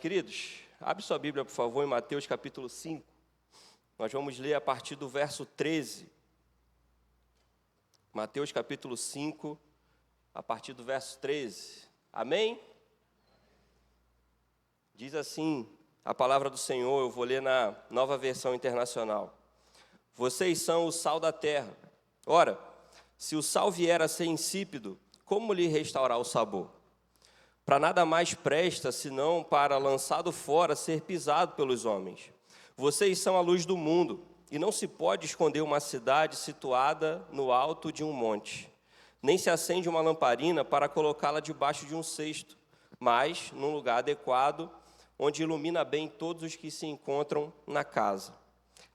Queridos, abre sua Bíblia, por favor, em Mateus capítulo 5. Nós vamos ler a partir do verso 13. Mateus capítulo 5, a partir do verso 13. Amém? Diz assim a palavra do Senhor, eu vou ler na Nova Versão Internacional. Vocês são o sal da terra. Ora, se o sal vier a ser insípido, como lhe restaurar o sabor? Para nada mais presta, senão para, lançado fora, ser pisado pelos homens. Vocês são a luz do mundo, e não se pode esconder uma cidade situada no alto de um monte. Nem se acende uma lamparina para colocá-la debaixo de um cesto, mas num lugar adequado, onde ilumina bem todos os que se encontram na casa.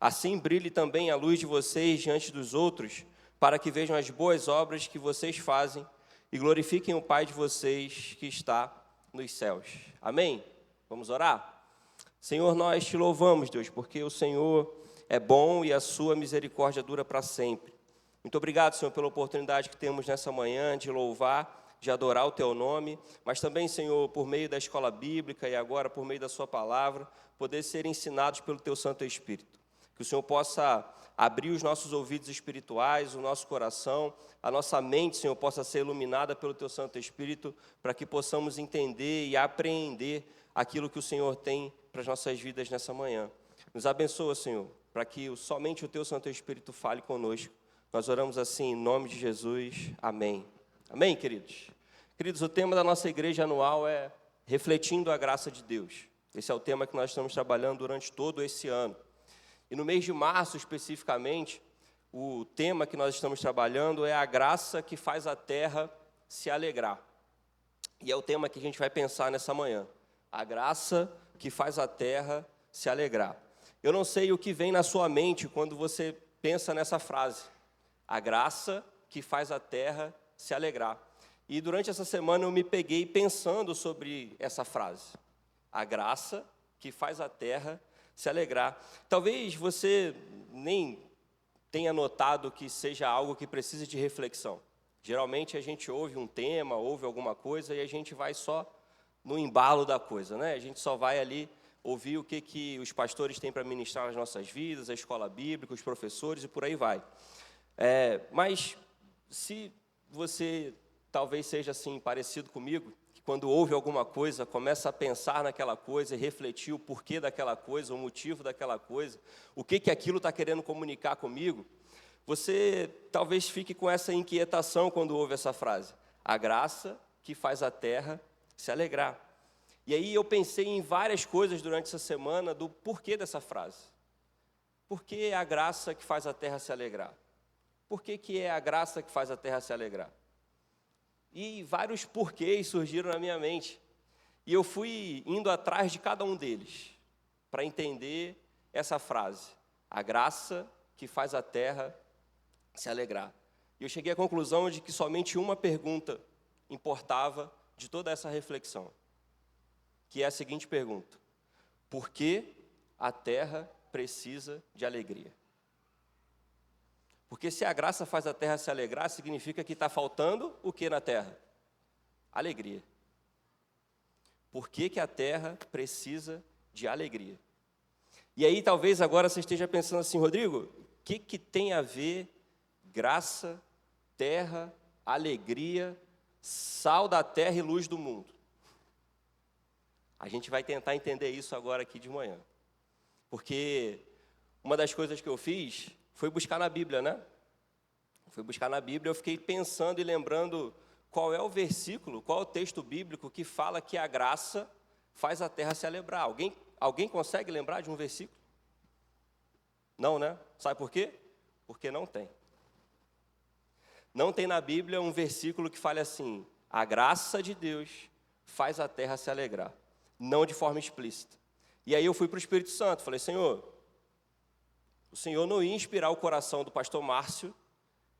Assim brilhe também a luz de vocês diante dos outros, para que vejam as boas obras que vocês fazem e glorifiquem o Pai de vocês que está nos céus. Amém? Vamos orar? Senhor, nós te louvamos, Deus, porque o Senhor é bom e a sua misericórdia dura para sempre. Muito obrigado, Senhor, pela oportunidade que temos nessa manhã de louvar, de adorar o teu nome, mas também, Senhor, por meio da escola bíblica e agora por meio da sua palavra, poder ser ensinados pelo teu Santo Espírito. Que o Senhor possa abrir os nossos ouvidos espirituais, o nosso coração, a nossa mente, Senhor, possa ser iluminada pelo teu Santo Espírito, para que possamos entender e apreender aquilo que o Senhor tem para as nossas vidas nessa manhã. Nos abençoa, Senhor, para que somente o teu Santo Espírito fale conosco. Nós oramos assim em nome de Jesus. Amém. Amém, queridos? Queridos, o tema da nossa igreja anual é Refletindo a Graça de Deus. Esse é o tema que nós estamos trabalhando durante todo esse ano. E no mês de março, especificamente, o tema que nós estamos trabalhando é a graça que faz a terra se alegrar. E é o tema que a gente vai pensar nessa manhã. A graça que faz a terra se alegrar. Eu não sei o que vem na sua mente quando você pensa nessa frase. A graça que faz a terra se alegrar. E durante essa semana eu me peguei pensando sobre essa frase. A graça que faz a terra se alegrar. Talvez você nem tenha notado que seja algo que precise de reflexão. Geralmente a gente ouve um tema, ouve alguma coisa e a gente vai só no embalo da coisa, né? A gente só vai ali ouvir o que os pastores têm para ministrar nas nossas vidas, a escola bíblica, os professores e por aí vai. Mas se você talvez seja assim parecido comigo, que quando ouve alguma coisa, começa a pensar naquela coisa e refletir o porquê daquela coisa, o motivo daquela coisa, o que aquilo está querendo comunicar comigo, você talvez fique com essa inquietação quando ouve essa frase. A graça que faz a terra se alegrar. E aí eu pensei em várias coisas durante essa semana do porquê dessa frase. Por que a graça que faz a terra se alegrar? Por que é a graça que faz a terra se alegrar? E vários porquês surgiram na minha mente. E eu fui indo atrás de cada um deles, para entender essa frase. A graça que faz a terra se alegrar. E eu cheguei à conclusão de que somente uma pergunta importava de toda essa reflexão. Que é a seguinte pergunta: por que a terra precisa de alegria? Porque se a graça faz a terra se alegrar, significa que está faltando o que na terra? Alegria. Por que a terra precisa de alegria? E aí talvez agora você esteja pensando assim, Rodrigo, o que tem a ver graça, terra, alegria, sal da terra e luz do mundo? A gente vai tentar entender isso agora aqui de manhã. Porque uma das coisas que eu fiz foi buscar na Bíblia, né? Fui buscar na Bíblia, eu fiquei pensando e lembrando qual é o versículo, qual é o texto bíblico que fala que a graça faz a terra se alegrar. Alguém consegue lembrar de um versículo? Não, né? Sabe por quê? Porque não tem. Não tem na Bíblia um versículo que fale assim: a graça de Deus faz a terra se alegrar. Não de forma explícita. E aí eu fui para o Espírito Santo, falei, Senhor, o Senhor não ia inspirar o coração do pastor Márcio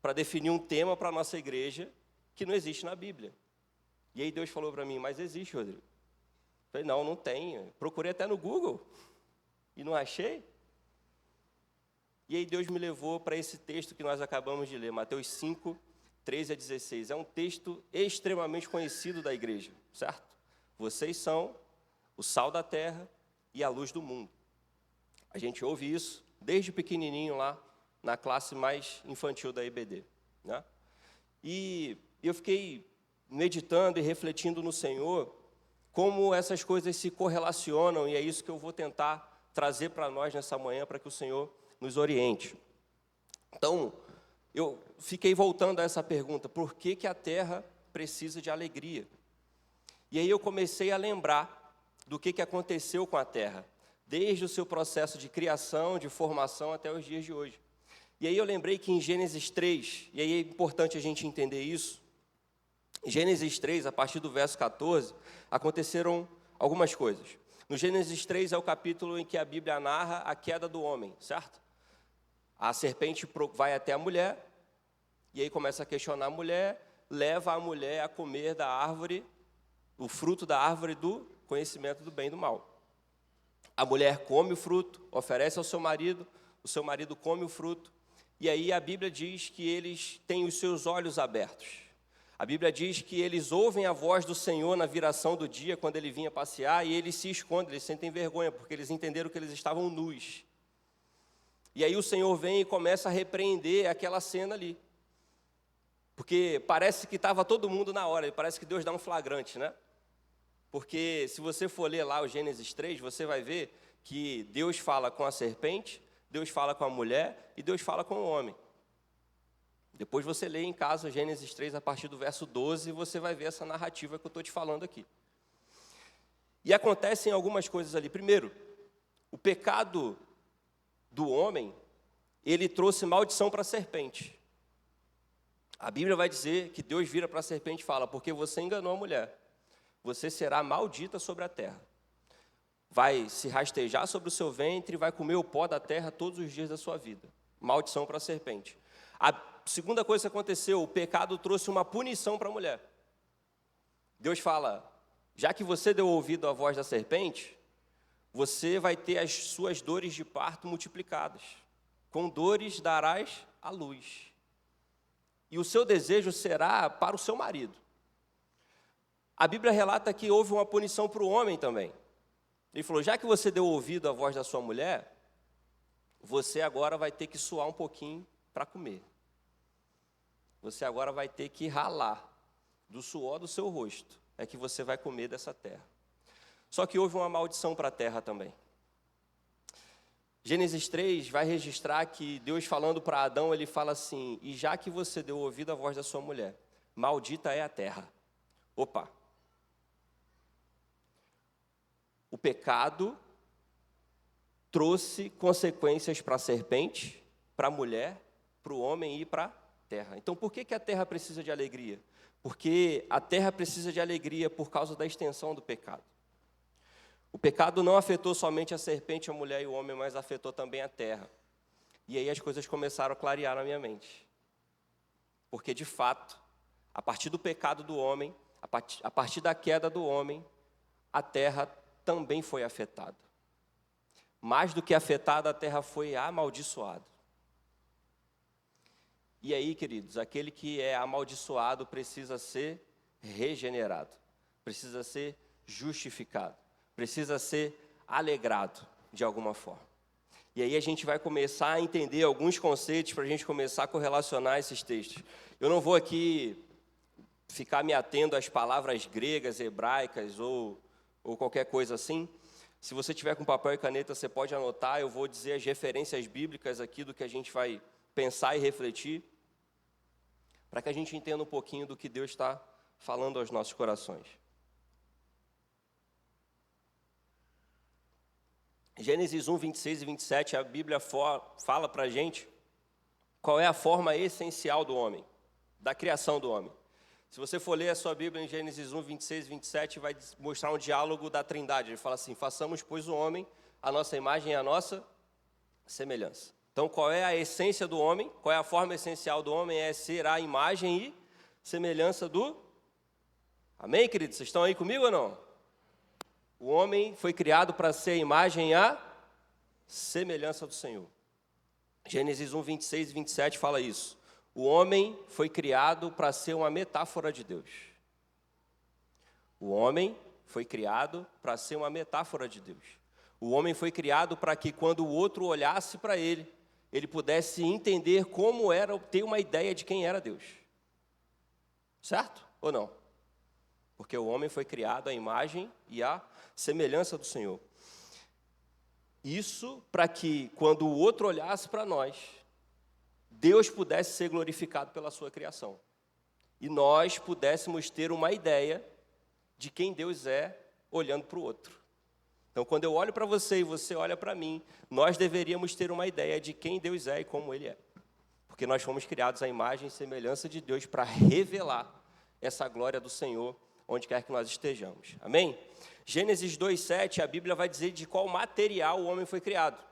para definir um tema para a nossa igreja que não existe na Bíblia. E aí Deus falou para mim, mas existe, Rodrigo. Eu falei, não tem. Procurei até no Google e não achei. E aí Deus me levou para esse texto que nós acabamos de ler, Mateus 5, 13 a 16. É um texto extremamente conhecido da igreja, certo? Vocês são o sal da terra e a luz do mundo. A gente ouve isso desde pequenininho lá na classe mais infantil da EBD, né? E eu fiquei meditando e refletindo no Senhor como essas coisas se correlacionam, e é isso que eu vou tentar trazer para nós nessa manhã, para que o Senhor nos oriente. Então, eu fiquei voltando a essa pergunta: por que que a terra precisa de alegria? E aí eu comecei a lembrar do que aconteceu com a terra, desde o seu processo de criação, de formação, até os dias de hoje. E aí eu lembrei que em Gênesis 3, e aí é importante a gente entender isso, em Gênesis 3, a partir do verso 14, aconteceram algumas coisas. No Gênesis 3 é o capítulo em que a Bíblia narra a queda do homem, certo? A serpente vai até a mulher, e aí começa a questionar a mulher, leva a mulher a comer da árvore, o fruto da árvore do conhecimento do bem e do mal. A mulher come o fruto, oferece ao seu marido, o seu marido come o fruto, e aí a Bíblia diz que eles têm os seus olhos abertos. A Bíblia diz que eles ouvem a voz do Senhor na viração do dia, quando ele vinha passear, e eles se escondem, eles sentem vergonha, porque eles entenderam que eles estavam nus. E aí o Senhor vem e começa a repreender aquela cena ali. Porque parece que estava todo mundo na hora, parece que Deus dá um flagrante, né? Porque se você for ler lá o Gênesis 3, você vai ver que Deus fala com a serpente, Deus fala com a mulher e Deus fala com o homem. Depois você lê em casa o Gênesis 3, a partir do verso 12, e você vai ver essa narrativa que eu estou te falando aqui. E acontecem algumas coisas ali. Primeiro, o pecado do homem, ele trouxe maldição para a serpente. A Bíblia vai dizer que Deus vira para a serpente e fala: porque você enganou a mulher, você será maldita sobre a terra. Vai se rastejar sobre o seu ventre e vai comer o pó da terra todos os dias da sua vida. Maldição para a serpente. A segunda coisa que aconteceu, o pecado trouxe uma punição para a mulher. Deus fala: já que você deu ouvido à voz da serpente, você vai ter as suas dores de parto multiplicadas. Com dores darás à luz. E o seu desejo será para o seu marido. A Bíblia relata que houve uma punição para o homem também. Ele falou: já que você deu ouvido à voz da sua mulher, você agora vai ter que suar um pouquinho para comer. Você agora vai ter que ralar do suor do seu rosto. É que você vai comer dessa terra. Só que houve uma maldição para a terra também. Gênesis 3 vai registrar que Deus, falando para Adão, ele fala assim: e já que você deu ouvido à voz da sua mulher, maldita é a terra. Opa! O pecado trouxe consequências para a serpente, para a mulher, para o homem e para a terra. Então, por que a terra precisa de alegria? Porque a terra precisa de alegria por causa da extensão do pecado. O pecado não afetou somente a serpente, a mulher e o homem, mas afetou também a terra. E aí as coisas começaram a clarear na minha mente. Porque, de fato, a partir do pecado do homem, a partir da queda do homem, a terra também foi afetada. Mais do que afetada, a terra foi amaldiçoada. E aí, queridos, aquele que é amaldiçoado precisa ser regenerado, precisa ser justificado, precisa ser alegrado de alguma forma. E aí a gente vai começar a entender alguns conceitos para a gente começar a correlacionar esses textos. Eu não vou aqui ficar me atendo às palavras gregas, hebraicas ou qualquer coisa assim. Se você tiver com papel e caneta, você pode anotar. Eu vou dizer as referências bíblicas aqui do que a gente vai pensar e refletir, para que a gente entenda um pouquinho do que Deus está falando aos nossos corações. Gênesis 1, 26 e 27, a Bíblia fala para a gente qual é a forma essencial do homem, da criação do homem. Se você for ler a sua Bíblia em Gênesis 1, 26 e 27, vai mostrar um diálogo da Trindade. Ele fala assim: façamos, pois, o homem, a nossa imagem e a nossa semelhança. Então, qual é a essência do homem? Qual é a forma essencial do homem? É ser a imagem e semelhança do... Amém, queridos? Vocês estão aí comigo ou não? O homem foi criado para ser a imagem e a semelhança do Senhor. Gênesis 1, 26 e 27 fala isso. O homem foi criado para ser uma metáfora de Deus. O homem foi criado para ser uma metáfora de Deus. O homem foi criado para que quando o outro olhasse para ele, ele pudesse entender como era, ter uma ideia de quem era Deus. Certo ou não? Porque o homem foi criado à imagem e à semelhança do Senhor. Isso para que, quando o outro olhasse para nós, Deus pudesse ser glorificado pela sua criação. E nós pudéssemos ter uma ideia de quem Deus é, olhando para o outro. Então, quando eu olho para você e você olha para mim, nós deveríamos ter uma ideia de quem Deus é e como Ele é. Porque nós fomos criados à imagem e semelhança de Deus para revelar essa glória do Senhor onde quer que nós estejamos. Amém? Gênesis 2:7, a Bíblia vai dizer de qual material o homem foi criado.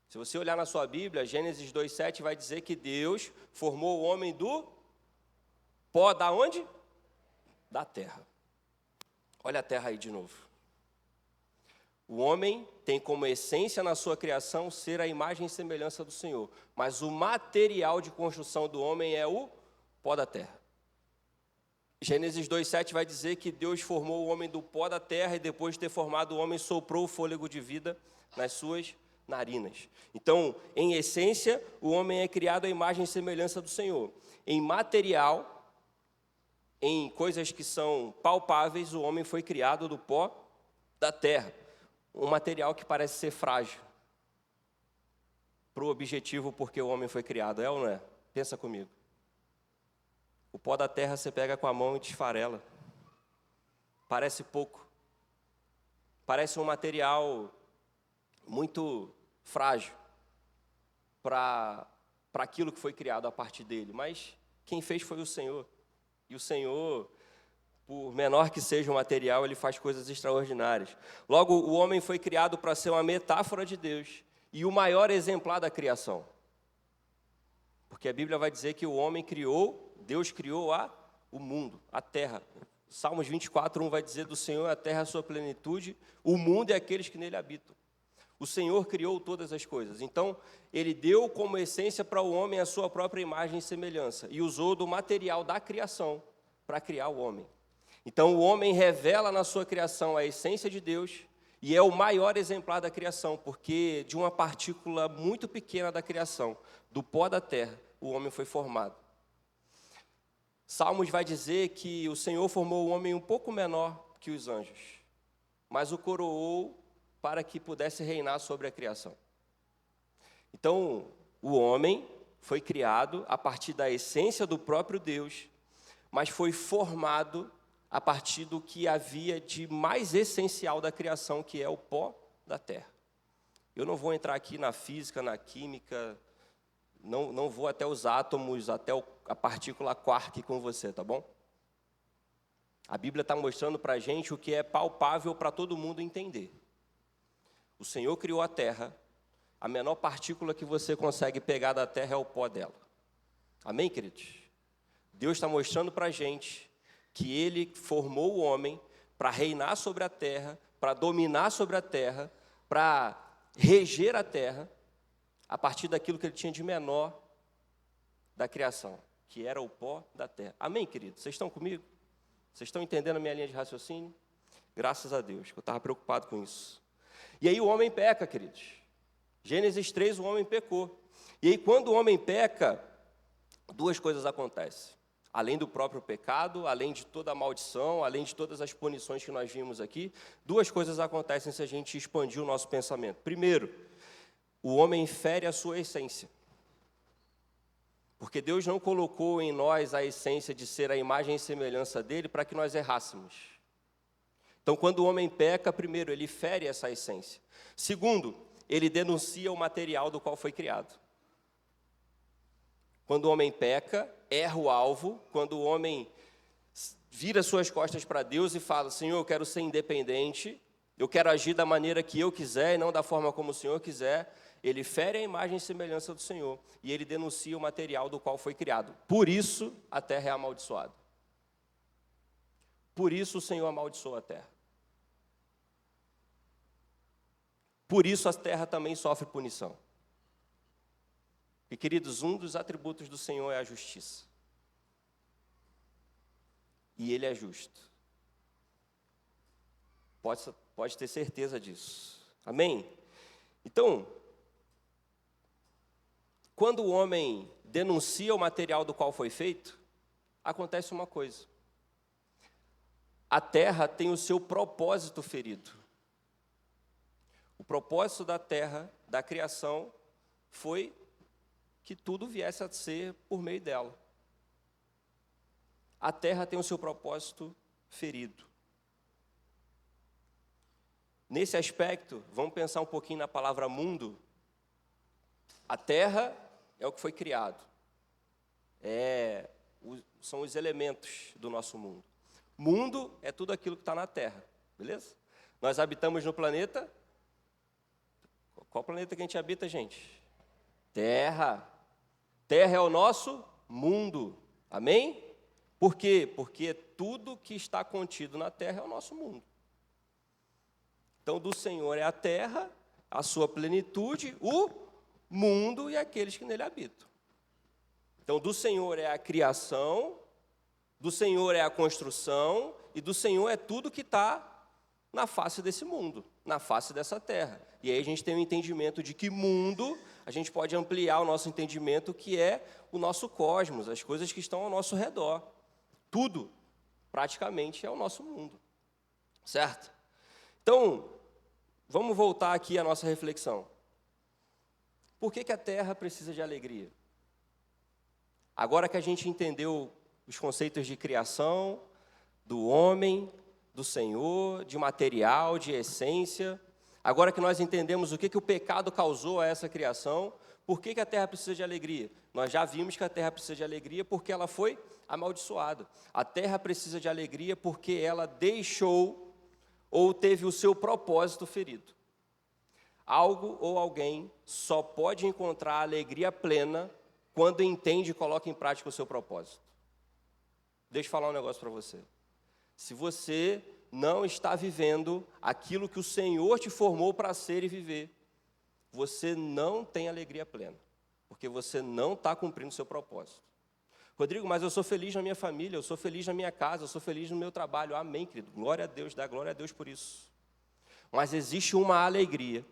Se você olhar na sua Bíblia, Gênesis 2:7 vai dizer que Deus formou o homem do pó da onde? Da terra. Olha a terra aí de novo. O homem tem como essência na sua criação ser a imagem e semelhança do Senhor. Mas o material de construção do homem é o pó da terra. Gênesis 2:7 vai dizer que Deus formou o homem do pó da terra e depois de ter formado o homem, soprou o fôlego de vida nas suas narinas. Então, em essência, o homem é criado à imagem e semelhança do Senhor. Em material, em coisas que são palpáveis, o homem foi criado do pó da terra. Um material que parece ser frágil para o objetivo porque o homem foi criado, é ou não é? Pensa comigo. O pó da terra você pega com a mão e desfarela. Parece pouco. Parece um material muito frágil para aquilo que foi criado a partir dele. Mas quem fez foi o Senhor. E o Senhor, por menor que seja o material, ele faz coisas extraordinárias. Logo, o homem foi criado para ser uma metáfora de Deus e o maior exemplar da criação. Porque a Bíblia vai dizer que o homem criou, Deus criou o mundo, a terra. Salmos 24:1 vai dizer do Senhor a terra a sua plenitude, o mundo e aqueles que nele habitam. O Senhor criou todas as coisas. Então, Ele deu como essência para o homem a sua própria imagem e semelhança e usou do material da criação para criar o homem. Então, o homem revela na sua criação a essência de Deus e é o maior exemplar da criação, porque de uma partícula muito pequena da criação, do pó da terra, o homem foi formado. Salmos vai dizer que o Senhor formou o homem um pouco menor que os anjos, mas o coroou para que pudesse reinar sobre a criação. Então, o homem foi criado a partir da essência do próprio Deus, mas foi formado a partir do que havia de mais essencial da criação, que é o pó da terra. Eu não vou entrar aqui na física, na química, não vou até os átomos, até a partícula quark com você, tá bom? A Bíblia está mostrando para a gente o que é palpável para todo mundo entender. O Senhor criou a terra, a menor partícula que você consegue pegar da terra é o pó dela. Amém, queridos? Deus está mostrando para a gente que Ele formou o homem para reinar sobre a terra, para dominar sobre a terra, para reger a terra, a partir daquilo que Ele tinha de menor da criação, que era o pó da terra. Amém, queridos? Vocês estão comigo? Vocês estão entendendo a minha linha de raciocínio? Graças a Deus, que eu estava preocupado com isso. E aí o homem peca, queridos. Gênesis 3, o homem pecou. E aí quando o homem peca, duas coisas acontecem. Além do próprio pecado, além de toda a maldição, além de todas as punições que nós vimos aqui, duas coisas acontecem se a gente expandir o nosso pensamento. Primeiro, o homem fere a sua essência. Porque Deus não colocou em nós a essência de ser a imagem e semelhança dele para que nós errássemos. Então, quando o homem peca, primeiro, ele fere essa essência. Segundo, ele denuncia o material do qual foi criado. Quando o homem peca, erra o alvo. Quando o homem vira suas costas para Deus e fala: Senhor, eu quero ser independente, eu quero agir da maneira que eu quiser e não da forma como o Senhor quiser, ele fere a imagem e semelhança do Senhor e ele denuncia o material do qual foi criado. Por isso, a terra é amaldiçoada. Por isso o Senhor amaldiçoou a terra. Por isso a terra também sofre punição. E, queridos, um dos atributos do Senhor é a justiça. E Ele é justo. Pode ter certeza disso. Amém? Então, quando o homem denuncia o material do qual foi feito, acontece uma coisa. A terra tem o seu propósito ferido. O propósito da terra, da criação, foi que tudo viesse a ser por meio dela. A terra tem o seu propósito ferido. Nesse aspecto, vamos pensar um pouquinho na palavra mundo. A terra é o que foi criado. São os elementos do nosso mundo. Mundo é tudo aquilo que está na terra, beleza? Nós habitamos no planeta. Qual planeta que a gente habita, gente? Terra. Terra é o nosso mundo. Amém? Por quê? Porque tudo que está contido na terra é o nosso mundo. Então, do Senhor é a terra, a sua plenitude, o mundo e aqueles que nele habitam. Então, do Senhor é a criação, do Senhor é a construção, e do Senhor é tudo que está na face desse mundo, na face dessa terra. E aí a gente tem um entendimento de que mundo, a gente pode ampliar o nosso entendimento, que é o nosso cosmos, as coisas que estão ao nosso redor. Tudo, praticamente, é o nosso mundo. Certo? Então, vamos voltar aqui à nossa reflexão. Por que a terra precisa de alegria? Agora que a gente entendeu os conceitos de criação, do homem, do Senhor, de material, de essência, agora que nós entendemos o que o pecado causou a essa criação, por que a terra precisa de alegria? Nós já vimos que a terra precisa de alegria porque ela foi amaldiçoada. A terra precisa de alegria porque ela deixou ou teve o seu propósito ferido. Algo ou alguém só pode encontrar alegria plena quando entende e coloca em prática o seu propósito. Deixa eu falar um negócio para você. Se você não está vivendo aquilo que o Senhor te formou para ser e viver, você não tem alegria plena, porque você não está cumprindo o seu propósito. Rodrigo, mas eu sou feliz na minha família, eu sou feliz na minha casa, eu sou feliz no meu trabalho. Amém, querido. Glória a Deus, dá glória a Deus por isso. Mas existe uma alegria,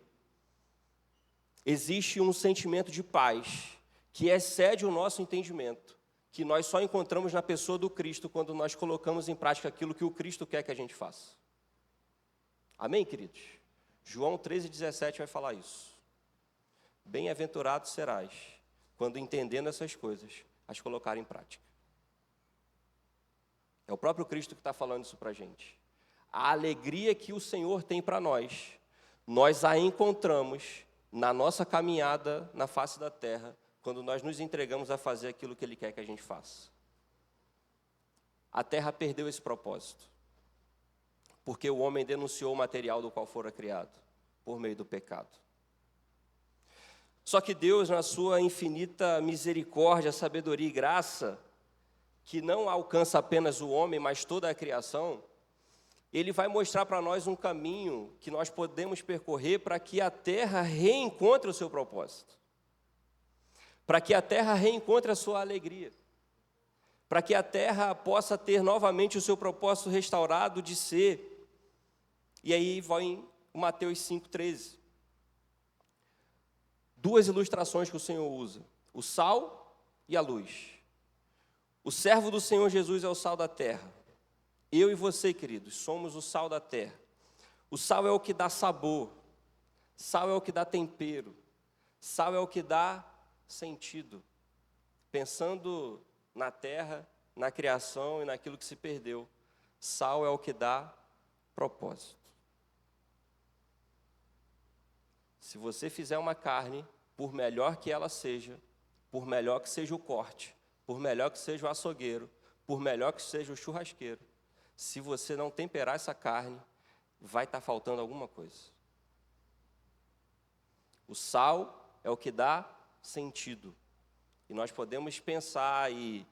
existe um sentimento de paz que excede o nosso entendimento, que nós só encontramos na pessoa do Cristo quando nós colocamos em prática aquilo que o Cristo quer que a gente faça. Amém, queridos? João 13,17 vai falar isso. Bem-aventurado serás, quando entendendo essas coisas, as colocar em prática. É o próprio Cristo que está falando isso para a gente. A alegria que o Senhor tem para nós a encontramos na nossa caminhada na face da terra, quando nós nos entregamos a fazer aquilo que Ele quer que a gente faça. A terra perdeu esse propósito, porque o homem denunciou o material do qual fora criado, por meio do pecado. Só que Deus, na sua infinita misericórdia, sabedoria e graça, que não alcança apenas o homem, mas toda a criação, Ele vai mostrar para nós um caminho que nós podemos percorrer para que a terra reencontre o seu propósito, para que a terra reencontre a sua alegria, para que a terra possa ter novamente o seu propósito restaurado de ser. E aí vai em Mateus 5,13. Duas ilustrações que o Senhor usa, o sal e a luz. O servo do Senhor Jesus é o sal da terra. Eu e você, queridos, somos o sal da terra. O sal é o que dá sabor, sal é o que dá tempero, sal é o que dá sentido. Pensando na terra, na criação e naquilo que se perdeu, sal é o que dá propósito. Se você fizer uma carne, por melhor que ela seja, por melhor que seja o corte, por melhor que seja o açougueiro, por melhor que seja o churrasqueiro, se você não temperar essa carne, vai estar faltando alguma coisa. O sal é o que dá sentido. E nós podemos pensar e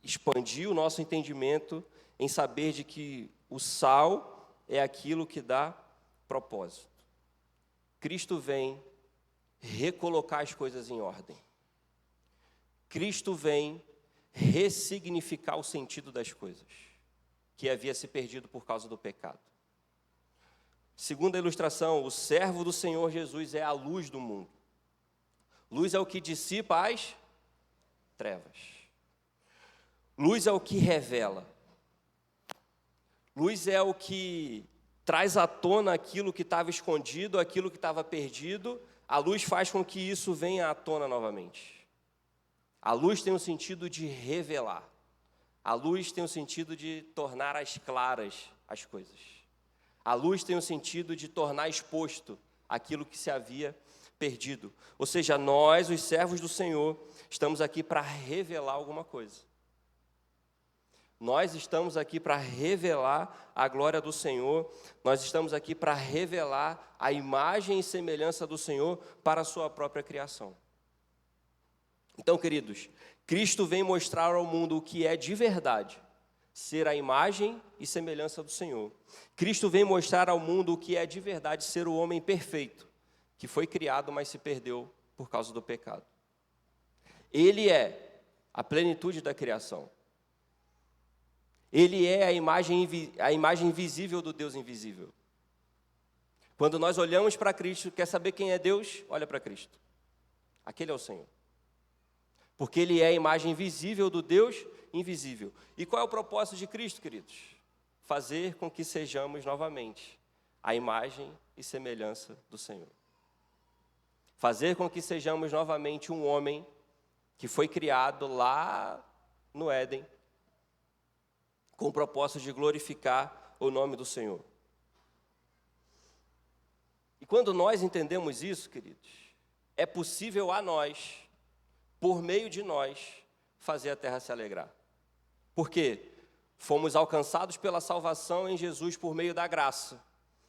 expandir o nosso entendimento em saber de que o sal é aquilo que dá propósito. Cristo vem recolocar as coisas em ordem. Cristo vem ressignificar o sentido das coisas, que havia se perdido por causa do pecado. Segunda ilustração, o servo do Senhor Jesus é a luz do mundo. Luz é o que dissipa as trevas. Luz é o que revela. Luz é o que traz à tona aquilo que estava escondido, aquilo que estava perdido. A luz faz com que isso venha à tona novamente. A luz tem o sentido de revelar. A luz tem o sentido de tornar as claras as coisas. A luz tem o sentido de tornar exposto aquilo que se havia perdido. Ou seja, nós, os servos do Senhor, estamos aqui para revelar alguma coisa. Nós estamos aqui para revelar a glória do Senhor, nós estamos aqui para revelar a imagem e semelhança do Senhor para a sua própria criação. Então, queridos, Cristo vem mostrar ao mundo o que é de verdade ser a imagem e semelhança do Senhor. Cristo vem mostrar ao mundo o que é de verdade ser o homem perfeito, que foi criado, mas se perdeu por causa do pecado. Ele é a plenitude da criação. Ele é a imagem visível do Deus invisível. Quando nós olhamos para Cristo, quer saber quem é Deus? Olha para Cristo. Aquele é o Senhor. Porque Ele é a imagem visível do Deus invisível. E qual é o propósito de Cristo, queridos? Fazer com que sejamos novamente a imagem e semelhança do Senhor. Fazer com que sejamos novamente um homem que foi criado lá no Éden, com o propósito de glorificar o nome do Senhor. E quando nós entendemos isso, queridos, é possível a nós, por meio de nós, fazer a terra se alegrar. Por quê? Fomos alcançados pela salvação em Jesus por meio da graça.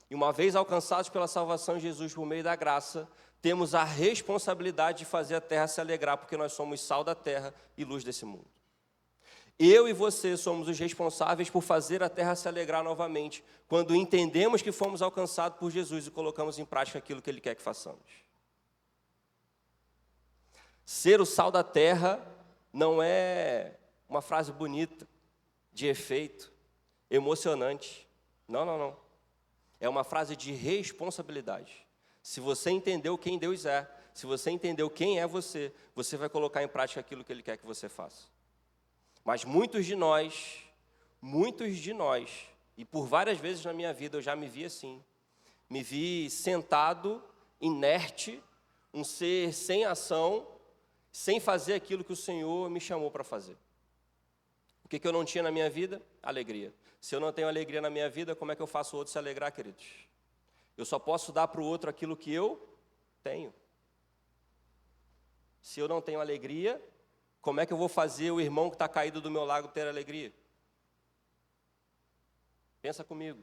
E uma vez alcançados pela salvação em Jesus por meio da graça, temos a responsabilidade de fazer a terra se alegrar, porque nós somos sal da terra e luz desse mundo. Eu e você somos os responsáveis por fazer a terra se alegrar novamente, quando entendemos que fomos alcançados por Jesus e colocamos em prática aquilo que Ele quer que façamos. Ser o sal da terra não é uma frase bonita, de efeito, emocionante. Não. É uma frase de responsabilidade. Se você entendeu quem Deus é, se você entendeu quem é você, você vai colocar em prática aquilo que Ele quer que você faça. Mas muitos de nós, e por várias vezes na minha vida eu já me vi assim, me vi sentado, inerte, um ser sem ação, sem fazer aquilo que o Senhor me chamou para fazer. O que eu não tinha na minha vida? Alegria. Se eu não tenho alegria na minha vida, como é que eu faço o outro se alegrar, queridos? Eu só posso dar para o outro aquilo que eu tenho. Se eu não tenho alegria, como é que eu vou fazer o irmão que está caído do meu lado ter alegria? Pensa comigo.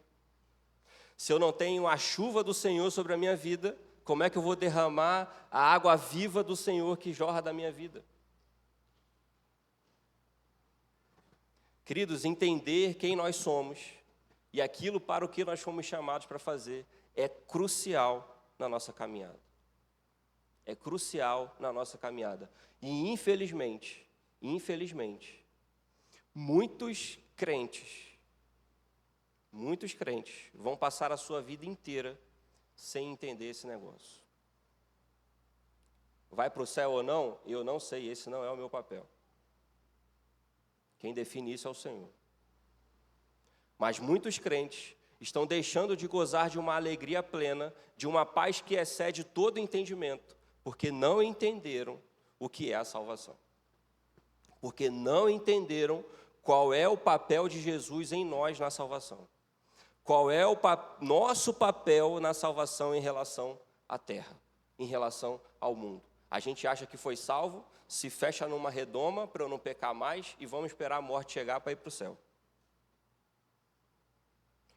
Se eu não tenho a chuva do Senhor sobre a minha vida, como é que eu vou derramar a água viva do Senhor que jorra da minha vida? Queridos, entender quem nós somos e aquilo para o que nós fomos chamados para fazer é crucial na nossa caminhada. É crucial na nossa caminhada. E infelizmente, muitos crentes vão passar a sua vida inteira sem entender esse negócio. Vai para o céu ou não? Eu não sei, esse não é o meu papel. Quem define isso é o Senhor. Mas muitos crentes estão deixando de gozar de uma alegria plena, de uma paz que excede todo entendimento, porque não entenderam o que é a salvação. Porque não entenderam qual é o papel de Jesus em nós na salvação. Qual é o nosso papel na salvação em relação à terra, em relação ao mundo. A gente acha que foi salvo, se fecha numa redoma para eu não pecar mais e vamos esperar a morte chegar para ir para o céu.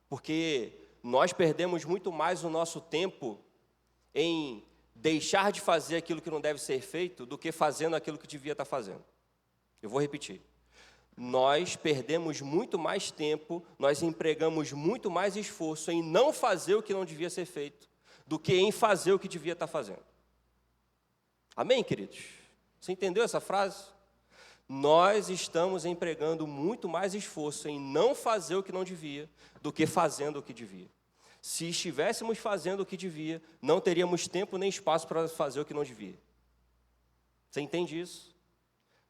Porque nós perdemos muito mais o nosso tempo em deixar de fazer aquilo que não deve ser feito do que fazendo aquilo que devia estar fazendo. Eu vou repetir. Nós perdemos muito mais tempo, nós empregamos muito mais esforço em não fazer o que não devia ser feito do que em fazer o que devia estar fazendo. Amém, queridos? Você entendeu essa frase? Nós estamos empregando muito mais esforço em não fazer o que não devia do que fazendo o que devia. Se estivéssemos fazendo o que devia, não teríamos tempo nem espaço para fazer o que não devia. Você entende isso?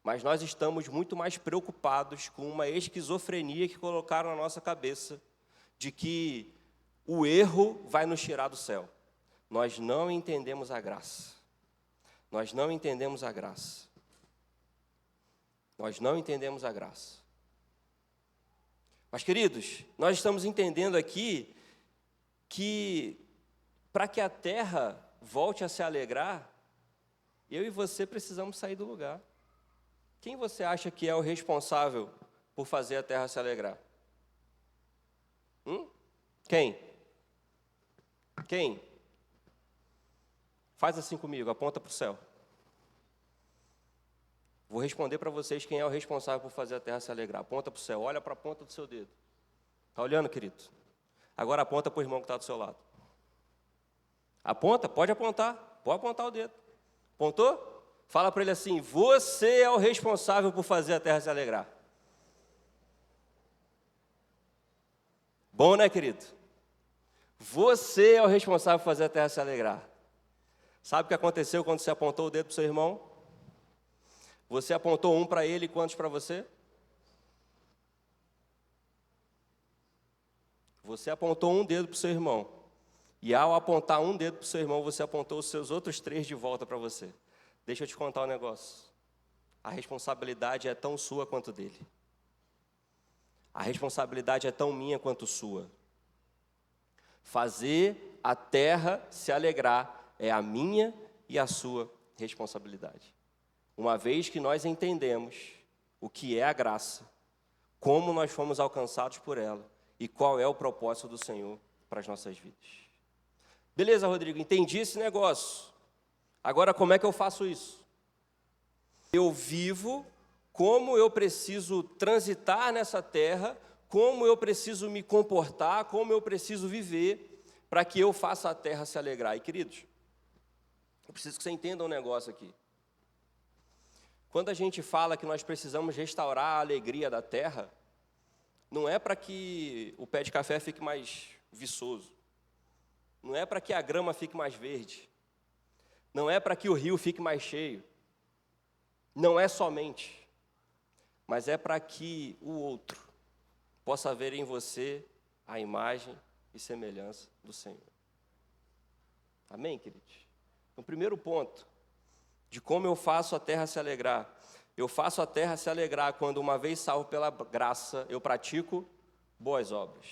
Mas nós estamos muito mais preocupados com uma esquizofrenia que colocaram na nossa cabeça, de que o erro vai nos tirar do céu. Nós não entendemos a graça. Nós não entendemos a graça. Nós não entendemos a graça. Mas, queridos, nós estamos entendendo aqui que, para que a terra volte a se alegrar, eu e você precisamos sair do lugar. Quem você acha que é o responsável por fazer a terra se alegrar? Quem? Quem? Faz assim comigo, aponta para o céu. Vou responder para vocês quem é o responsável por fazer a terra se alegrar. Aponta para o céu, olha para a ponta do seu dedo. Está olhando, querido? Agora aponta para o irmão que está do seu lado. Aponta, pode apontar o dedo. Apontou? Fala para ele assim: você é o responsável por fazer a terra se alegrar. Bom, né, querido? Você é o responsável por fazer a terra se alegrar. Sabe o que aconteceu quando você apontou o dedo para o seu irmão? Você apontou um para ele e quantos para você? Você apontou um dedo para o seu irmão. E ao apontar um dedo para o seu irmão, você apontou os seus outros 3 de volta para você. Deixa eu te contar um negócio. A responsabilidade é tão sua quanto dele. A responsabilidade é tão minha quanto sua. Fazer a terra se alegrar é a minha e a sua responsabilidade. Uma vez que nós entendemos o que é a graça, como nós fomos alcançados por ela e qual é o propósito do Senhor para as nossas vidas. Beleza, Rodrigo, entendi esse negócio. Agora, como é que eu faço isso? Eu vivo como eu preciso transitar nessa terra, como eu preciso me comportar, como eu preciso viver para que eu faça a terra se alegrar. E, queridos, eu preciso que você entenda um negócio aqui. Quando a gente fala que nós precisamos restaurar a alegria da terra, não é para que o pé de café fique mais viçoso, não é para que a grama fique mais verde, não é para que o rio fique mais cheio, não é somente, mas é para que o outro possa ver em você a imagem e semelhança do Senhor. Amém, queridos? No primeiro ponto, de como eu faço a terra se alegrar. Eu faço a terra se alegrar quando, uma vez salvo pela graça, eu pratico boas obras.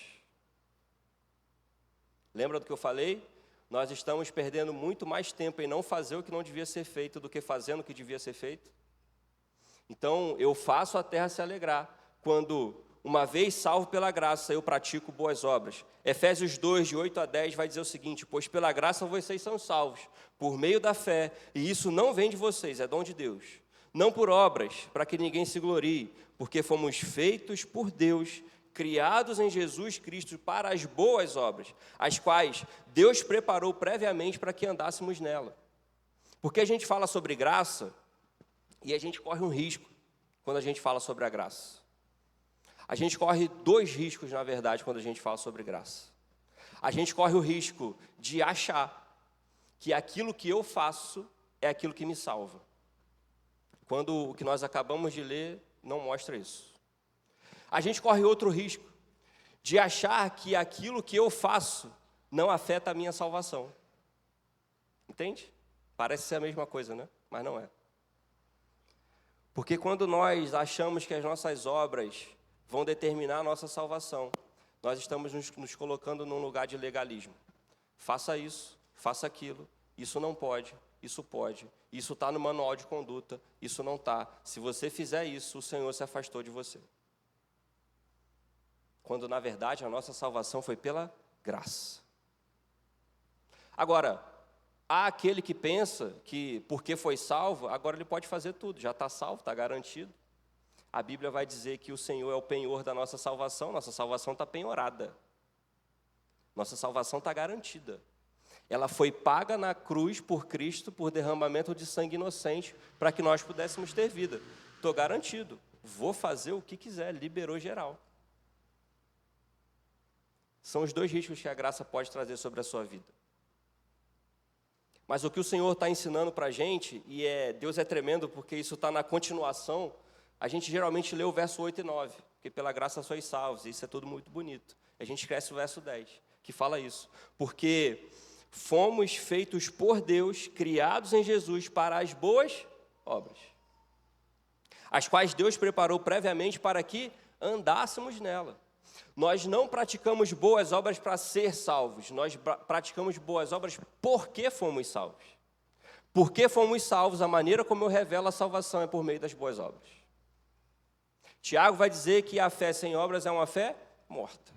Lembra do que eu falei? Nós estamos perdendo muito mais tempo em não fazer o que não devia ser feito do que fazendo o que devia ser feito. Então, eu faço a terra se alegrar quando, uma vez salvo pela graça, eu pratico boas obras. Efésios 2, de 8 a 10, vai dizer o seguinte: pois pela graça vocês são salvos, por meio da fé, e isso não vem de vocês, é dom de Deus. Não por obras, para que ninguém se glorie, porque fomos feitos por Deus, criados em Jesus Cristo para as boas obras, as quais Deus preparou previamente para que andássemos nela. Porque a gente fala sobre graça, e a gente corre um risco quando a gente fala sobre a graça. A gente corre 2 riscos, na verdade, quando a gente fala sobre graça. A gente corre o risco de achar que aquilo que eu faço é aquilo que me salva, quando o que nós acabamos de ler não mostra isso. A gente corre outro risco de achar que aquilo que eu faço não afeta a minha salvação. Entende? Parece ser a mesma coisa, né? Mas não é. Porque quando nós achamos que as nossas obras vão determinar a nossa salvação, nós estamos nos colocando num lugar de legalismo. Faça isso, faça aquilo, isso não pode, isso pode, isso está no manual de conduta, isso não está. Se você fizer isso, o Senhor se afastou de você. Quando, na verdade, a nossa salvação foi pela graça. Agora, há aquele que pensa que, porque foi salvo, agora ele pode fazer tudo, já está salvo, está garantido. A Bíblia vai dizer que o Senhor é o penhor da nossa salvação está penhorada. Nossa salvação está garantida. Ela foi paga na cruz por Cristo, por derramamento de sangue inocente, para que nós pudéssemos ter vida. Estou garantido, vou fazer o que quiser, liberou geral. São os dois riscos que a graça pode trazer sobre a sua vida. Mas o que o Senhor está ensinando para a gente, Deus é tremendo porque isso está na continuação, a gente geralmente lê o verso 8 e 9, porque pela graça sois salvos, isso é tudo muito bonito. A gente esquece o verso 10, que fala isso. Porque fomos feitos por Deus, criados em Jesus para as boas obras, as quais Deus preparou previamente para que andássemos nela. Nós não praticamos boas obras para ser salvos, nós praticamos boas obras porque fomos salvos. Porque fomos salvos, a maneira como eu revelo a salvação é por meio das boas obras. Tiago vai dizer que a fé sem obras é uma fé morta.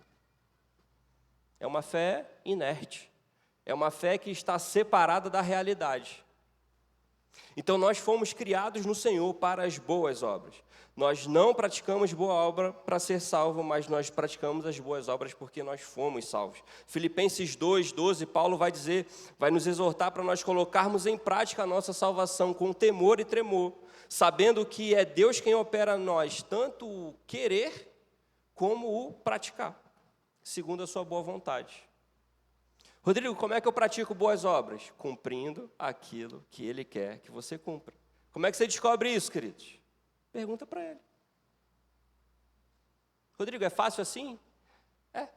É uma fé inerte. É uma fé que está separada da realidade. Então, nós fomos criados no Senhor para as boas obras. Nós não praticamos boa obra para ser salvo, mas nós praticamos as boas obras porque nós fomos salvos. Filipenses 2:12, Paulo vai dizer, vai nos exortar para nós colocarmos em prática a nossa salvação com temor e tremor, sabendo que é Deus quem opera em nós, tanto o querer como o praticar, segundo a sua boa vontade. Rodrigo, como é que eu pratico boas obras? Cumprindo aquilo que Ele quer que você cumpra. Como é que você descobre isso, queridos? Pergunta para Ele. Rodrigo, é fácil assim? É.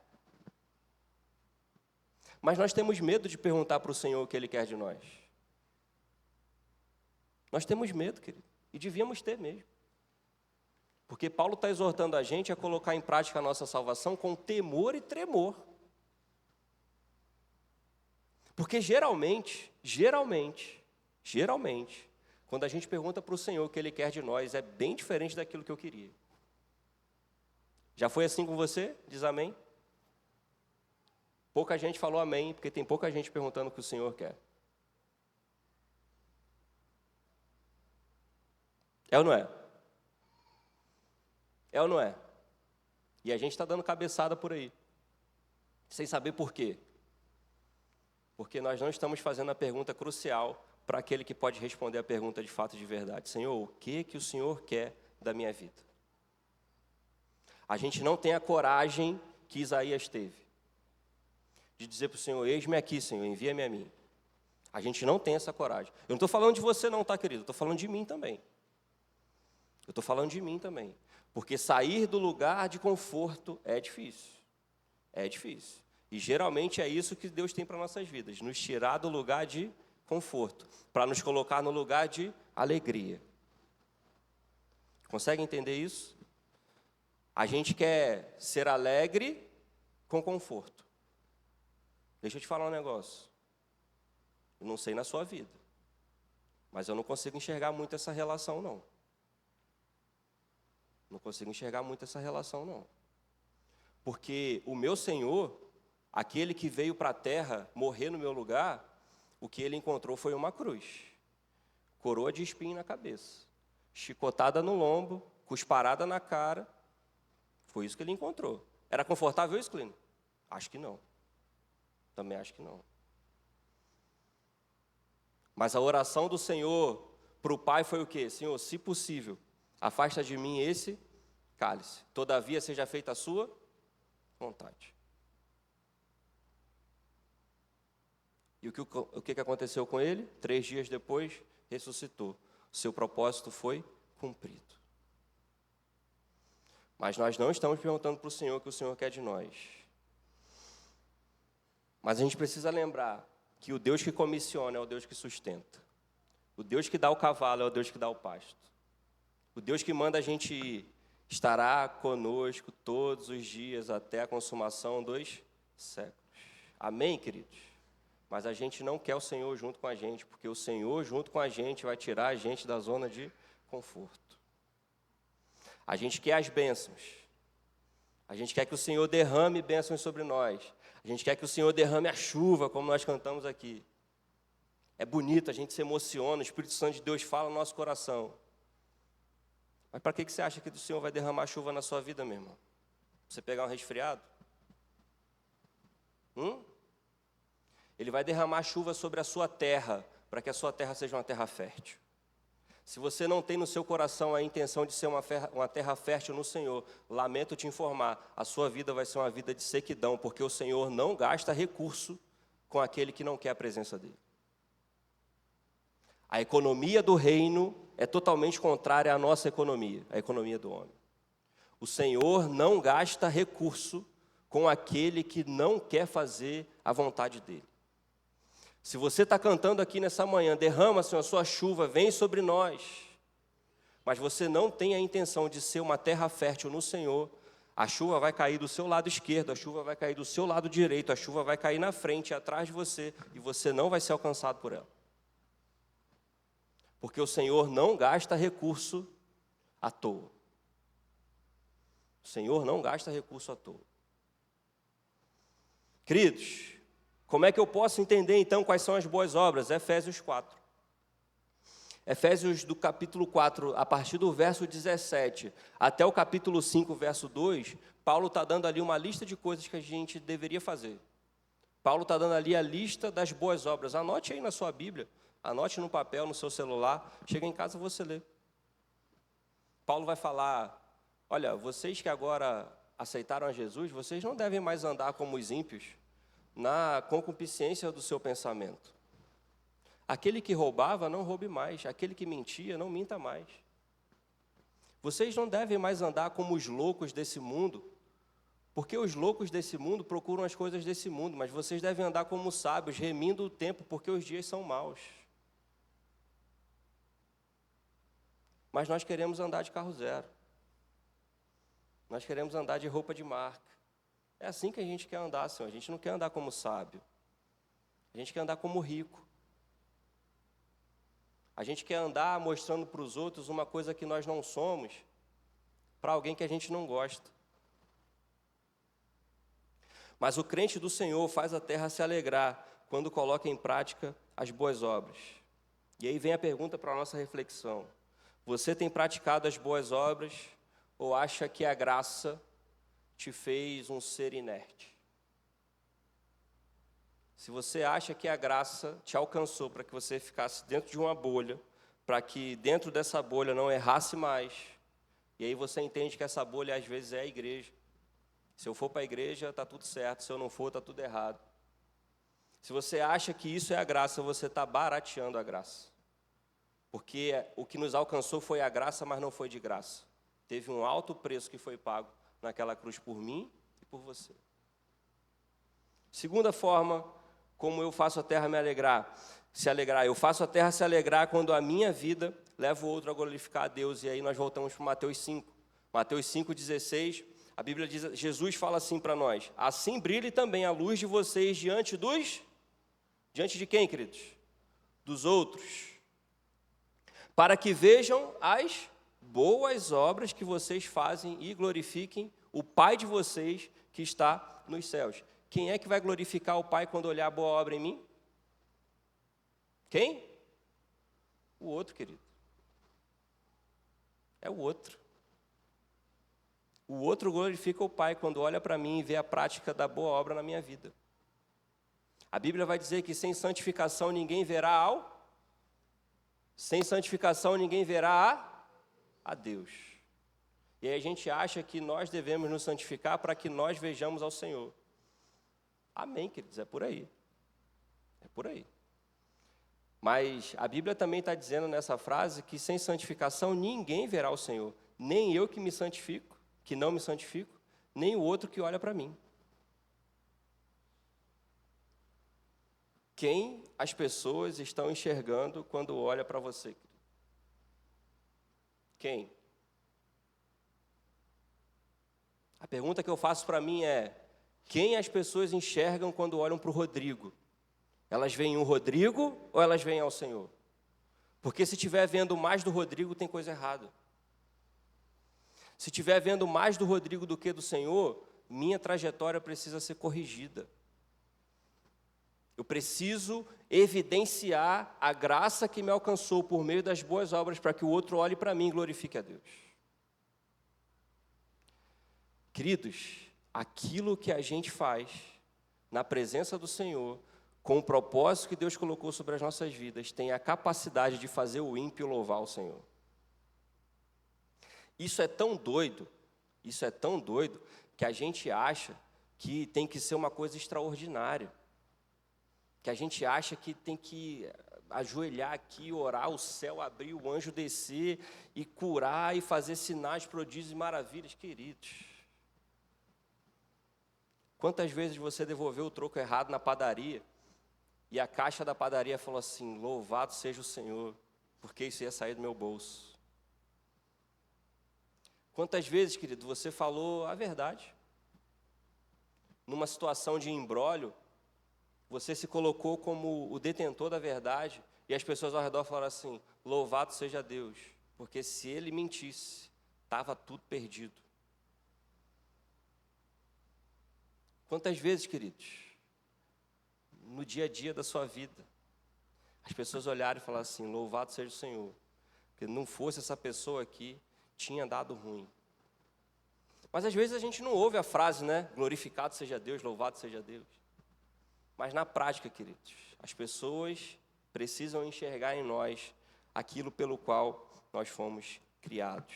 Mas nós temos medo de perguntar para o Senhor o que Ele quer de nós. Nós temos medo, querido, e devíamos ter mesmo. Porque Paulo está exortando a gente a colocar em prática a nossa salvação com temor e tremor. Porque geralmente, quando a gente pergunta para o Senhor o que Ele quer de nós, é bem diferente daquilo que eu queria. Já foi assim com você? Diz amém? Pouca gente falou amém, porque tem pouca gente perguntando o que o Senhor quer. É ou não é? É ou não é? E a gente está dando cabeçada por aí, sem saber por quê. Porque nós não estamos fazendo a pergunta crucial para aquele que pode responder a pergunta de fato e de verdade. Senhor, o que o Senhor quer da minha vida? A gente não tem a coragem que Isaías teve, de dizer para o Senhor, eis-me aqui, Senhor, envia-me a mim. A gente não tem essa coragem. Eu não estou falando de você não, tá, querido? Eu estou falando de mim também. Porque sair do lugar de conforto é difícil. É difícil. E geralmente é isso que Deus tem para nossas vidas, nos tirar do lugar de conforto, para nos colocar no lugar de alegria. Consegue entender isso? A gente quer ser alegre com conforto. Deixa eu te falar um negócio. Eu não sei na sua vida, mas eu não consigo enxergar muito essa relação, não. Não consigo enxergar muito essa relação, não. Porque o meu Senhor, aquele que veio para a terra morrer no meu lugar, o que Ele encontrou foi uma cruz. Coroa de espinho na cabeça, chicotada no lombo, cusparada na cara. Foi isso que Ele encontrou. Era confortável isso, Clino? Acho que não. Também acho que não. Mas a oração do Senhor para o Pai foi o quê? Senhor, se possível, afasta de mim esse cálice. Todavia seja feita a sua vontade. E o que aconteceu com ele? 3 dias depois, ressuscitou. O seu propósito foi cumprido. Mas nós não estamos perguntando para o Senhor o que o Senhor quer de nós. Mas a gente precisa lembrar que o Deus que comissiona é o Deus que sustenta. O Deus que dá o cavalo é o Deus que dá o pasto. O Deus que manda a gente ir estará conosco todos os dias até a consumação dos séculos. Amém, queridos? Mas a gente não quer o Senhor junto com a gente, porque o Senhor junto com a gente vai tirar a gente da zona de conforto. A gente quer as bênçãos. A gente quer que o Senhor derrame bênçãos sobre nós. A gente quer que o Senhor derrame a chuva, como nós cantamos aqui. É bonito, a gente se emociona, o Espírito Santo de Deus fala no nosso coração. Mas para que você acha que o Senhor vai derramar chuva na sua vida, meu irmão? Você pegar um resfriado? Ele vai derramar chuva sobre a sua terra, para que a sua terra seja uma terra fértil. Se você não tem no seu coração a intenção de ser uma terra fértil no Senhor, lamento te informar, a sua vida vai ser uma vida de sequidão, porque o Senhor não gasta recurso com aquele que não quer a presença dele. A economia do reino é totalmente contrária à nossa economia, a economia do homem. O Senhor não gasta recurso com aquele que não quer fazer a vontade dele. Se você está cantando aqui nessa manhã, derrama, Senhor, a sua chuva, vem sobre nós, mas você não tem a intenção de ser uma terra fértil no Senhor, a chuva vai cair do seu lado esquerdo, a chuva vai cair do seu lado direito, a chuva vai cair na frente e atrás de você, e você não vai ser alcançado por ela. Porque o Senhor não gasta recurso à toa. O Senhor não gasta recurso à toa. Queridos, como é que eu posso entender então quais são as boas obras? Efésios 4. Efésios do capítulo 4, a partir do verso 17 até o capítulo 5, verso 2, Paulo está dando ali uma lista de coisas que a gente deveria fazer. Paulo está dando ali a lista das boas obras. Anote aí na sua Bíblia, anote no papel, no seu celular, chega em casa você lê. Paulo vai falar, olha, vocês que agora aceitaram a Jesus, vocês não devem mais andar como os ímpios, na concupiscência do seu pensamento. Aquele que roubava, não roube mais. Aquele que mentia, não minta mais. Vocês não devem mais andar como os loucos desse mundo, porque os loucos desse mundo procuram as coisas desse mundo, mas vocês devem andar como sábios, remindo o tempo, porque os dias são maus. Mas nós queremos andar de carro zero. Nós queremos andar de roupa de marca. É assim que a gente quer andar, Senhor. A gente não quer andar como sábio. A gente quer andar como rico. A gente quer andar mostrando para os outros uma coisa que nós não somos, para alguém que a gente não gosta. Mas o crente do Senhor faz a terra se alegrar quando coloca em prática as boas obras. E aí vem a pergunta para a nossa reflexão. Você tem praticado as boas obras ou acha que a graça te fez um ser inerte? Se você acha que a graça te alcançou para que você ficasse dentro de uma bolha, para que dentro dessa bolha não errasse mais, e aí você entende que essa bolha às vezes é a igreja. Se eu for para a igreja, está tudo certo, se eu não for, está tudo errado. Se você acha que isso é a graça, você está barateando a graça. Porque o que nos alcançou foi a graça, mas não foi de graça. Teve um alto preço que foi pago naquela cruz por mim e por você. Segunda forma, como eu faço a terra se alegrar. Eu faço a terra se alegrar quando a minha vida leva o outro a glorificar a Deus. E aí nós voltamos para Mateus 5. Mateus 5,16, a Bíblia diz, Jesus fala assim para nós, assim brilhe também a luz de vocês diante de quem, queridos? Dos outros. Para que vejam as boas obras que vocês fazem e glorifiquem o Pai de vocês que está nos céus. Quem é que vai glorificar o Pai quando olhar a boa obra em mim? Quem? O outro, querido. É o outro. O outro glorifica o Pai quando olha para mim e vê a prática da boa obra na minha vida. A Bíblia vai dizer que sem santificação ninguém verá Sem santificação ninguém verá a Deus. E aí a gente acha que nós devemos nos santificar para que nós vejamos ao Senhor. Amém, queridos, é por aí. É por aí. Mas a Bíblia também está dizendo nessa frase que sem santificação ninguém verá o Senhor. Nem eu que me santifico, que não me santifico, nem o outro que olha para mim. Quem as pessoas estão enxergando quando olha para você? Quem? A pergunta que eu faço para mim é, quem as pessoas enxergam quando olham para o Rodrigo? Elas veem o Rodrigo ou elas veem ao Senhor? Porque se estiver vendo mais do Rodrigo, tem coisa errada. Se estiver vendo mais do Rodrigo do que do Senhor, minha trajetória precisa ser corrigida. Eu preciso evidenciar a graça que me alcançou por meio das boas obras para que o outro olhe para mim e glorifique a Deus. Queridos, aquilo que a gente faz na presença do Senhor com o propósito que Deus colocou sobre as nossas vidas, tem a capacidade de fazer o ímpio louvar o Senhor. Isso é tão doido, que a gente acha que tem que ser uma coisa extraordinária, que a gente acha que tem que ajoelhar aqui, orar, o céu abrir, o anjo descer e curar e fazer sinais, prodígios e maravilhas, queridos. Quantas vezes você devolveu o troco errado na padaria e a caixa da padaria falou assim: louvado seja o Senhor, porque isso ia sair do meu bolso. Quantas vezes, querido, você falou a verdade? Numa situação de imbróglio, você se colocou como o detentor da verdade e as pessoas ao redor falaram assim: louvado seja Deus, porque se ele mentisse, estava tudo perdido. Quantas vezes, queridos, no dia a dia da sua vida, as pessoas olharam e falaram assim: louvado seja o Senhor, porque não fosse essa pessoa aqui, tinha dado ruim. Mas às vezes a gente não ouve a frase, né? Glorificado seja Deus, louvado seja Deus. Mas na prática, queridos, as pessoas precisam enxergar em nós aquilo pelo qual nós fomos criados.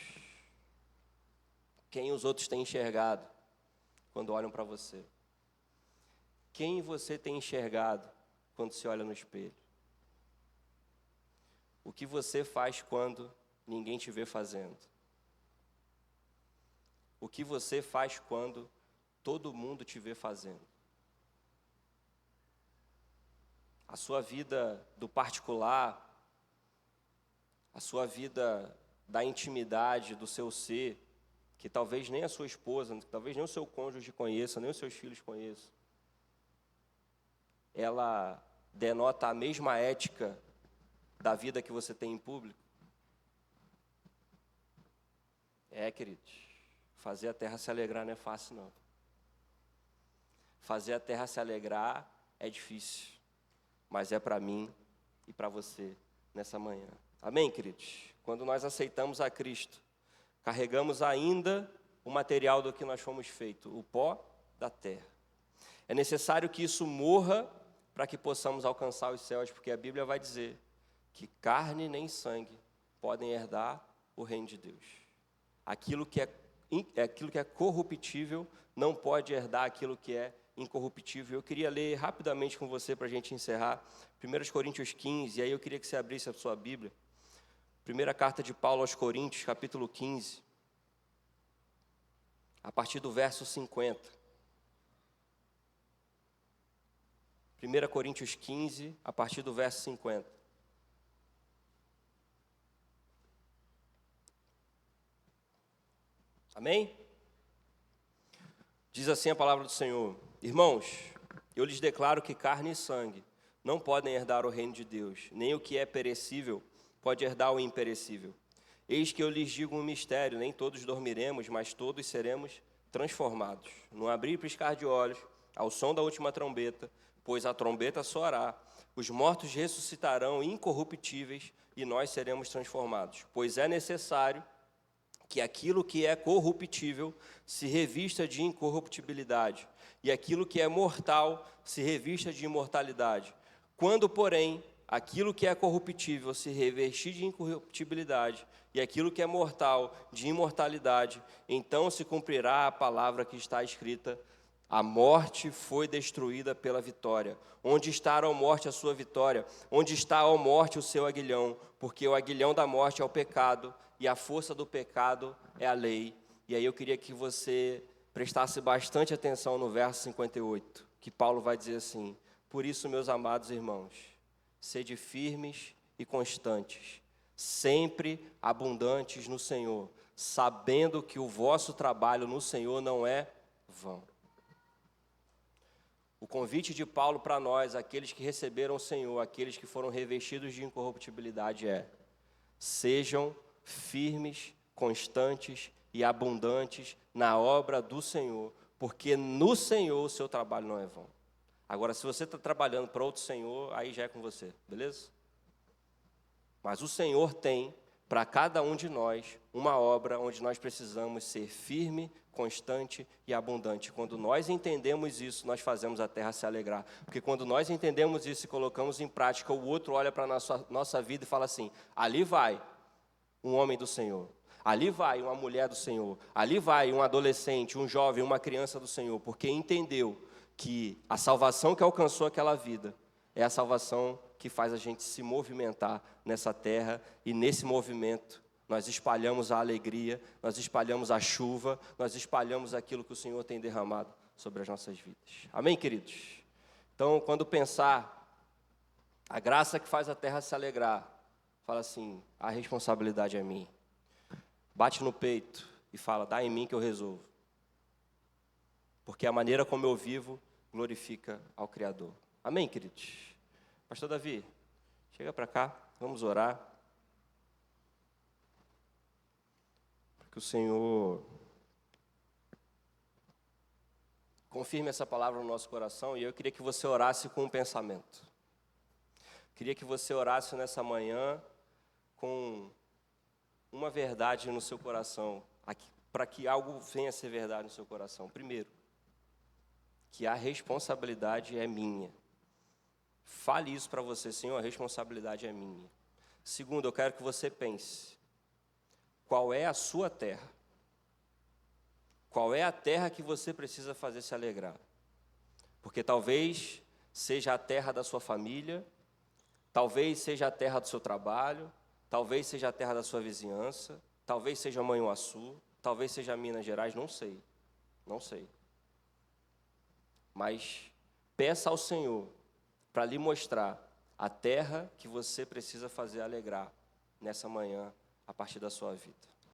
Quem os outros têm enxergado quando olham para você? Quem você tem enxergado quando se olha no espelho? O que você faz quando ninguém te vê fazendo? O que você faz quando todo mundo te vê fazendo? A sua vida do particular, a sua vida da intimidade do seu ser, que talvez nem a sua esposa, talvez nem o seu cônjuge conheça, nem os seus filhos conheçam, ela denota a mesma ética da vida que você tem em público? Queridos, fazer a terra se alegrar não é fácil, não. Fazer a terra se alegrar é difícil, mas é para mim e para você nessa manhã. Amém, queridos? Quando nós aceitamos a Cristo, carregamos ainda o material do que nós fomos feitos, o pó da terra. É necessário que isso morra para que possamos alcançar os céus, porque a Bíblia vai dizer que carne nem sangue podem herdar o reino de Deus. Aquilo que é corruptível não pode herdar aquilo que é incorruptível. Eu queria ler rapidamente com você para a gente encerrar 1 Coríntios 15, e aí eu queria que você abrisse a sua Bíblia. Primeira carta de Paulo aos Coríntios, capítulo 15, a partir do verso 50. 1 Coríntios 15, a partir do verso 50. Amém? Diz assim a palavra do Senhor: irmãos, eu lhes declaro que carne e sangue não podem herdar o reino de Deus, nem o que é perecível pode herdar o imperecível. Eis que eu lhes digo um mistério: nem todos dormiremos, mas todos seremos transformados. No abrir e piscar de olhos, ao som da última trombeta, pois a trombeta soará, os mortos ressuscitarão incorruptíveis e nós seremos transformados. Pois é necessário que aquilo que é corruptível se revista de incorruptibilidade, e aquilo que é mortal se revista de imortalidade. Quando, porém, aquilo que é corruptível se revestir de incorruptibilidade, e aquilo que é mortal de imortalidade, então se cumprirá a palavra que está escrita: a morte foi destruída pela vitória. Onde está, ó morte, a sua vitória? Onde está, ó morte, o seu aguilhão? Porque o aguilhão da morte é o pecado, e a força do pecado é a lei. E aí eu queria que você prestasse bastante atenção no verso 58, que Paulo vai dizer assim: por isso, meus amados irmãos, sede firmes e constantes, sempre abundantes no Senhor, sabendo que o vosso trabalho no Senhor não é vão. O convite de Paulo para nós, aqueles que receberam o Senhor, aqueles que foram revestidos de incorruptibilidade, é: sejam firmes, constantes e abundantes na obra do Senhor, porque no Senhor o seu trabalho não é vão. Agora, se você está trabalhando para outro Senhor, aí já é com você, beleza? Mas o Senhor tem para cada um de nós uma obra onde nós precisamos ser firme, constante e abundante. Quando nós entendemos isso, nós fazemos a terra se alegrar. Porque quando nós entendemos isso e colocamos em prática, o outro olha para a nossa vida e fala assim: ali vai um homem do Senhor, ali vai uma mulher do Senhor, ali vai um adolescente, um jovem, uma criança do Senhor, porque entendeu que a salvação que alcançou aquela vida é a salvação que faz a gente se movimentar nessa terra, e nesse movimento nós espalhamos a alegria, nós espalhamos a chuva, nós espalhamos aquilo que o Senhor tem derramado sobre as nossas vidas. Amém, queridos? Então, quando pensar a graça que faz a terra se alegrar, fala assim: a responsabilidade é minha. Bate no peito e fala: dá em mim que eu resolvo. Porque a maneira como eu vivo glorifica ao Criador. Amém, queridos? Pastor Davi, chega para cá, vamos orar. Para que o Senhor confirme essa palavra no nosso coração. E eu queria que você orasse com um pensamento. Queria que você orasse nessa manhã com uma verdade no seu coração, para que algo venha a ser verdade no seu coração. Primeiro, que a responsabilidade é minha. Fale isso para você: Senhor, a responsabilidade é minha. Segundo, eu quero que você pense: qual é a sua terra? Qual é a terra que você precisa fazer se alegrar? Porque talvez seja a terra da sua família, talvez seja a terra do seu trabalho, talvez seja a terra da sua vizinhança, talvez seja Manhuaçu, talvez seja Minas Gerais, não sei. Mas peça ao Senhor para lhe mostrar a terra que você precisa fazer alegrar nessa manhã, a partir da sua vida.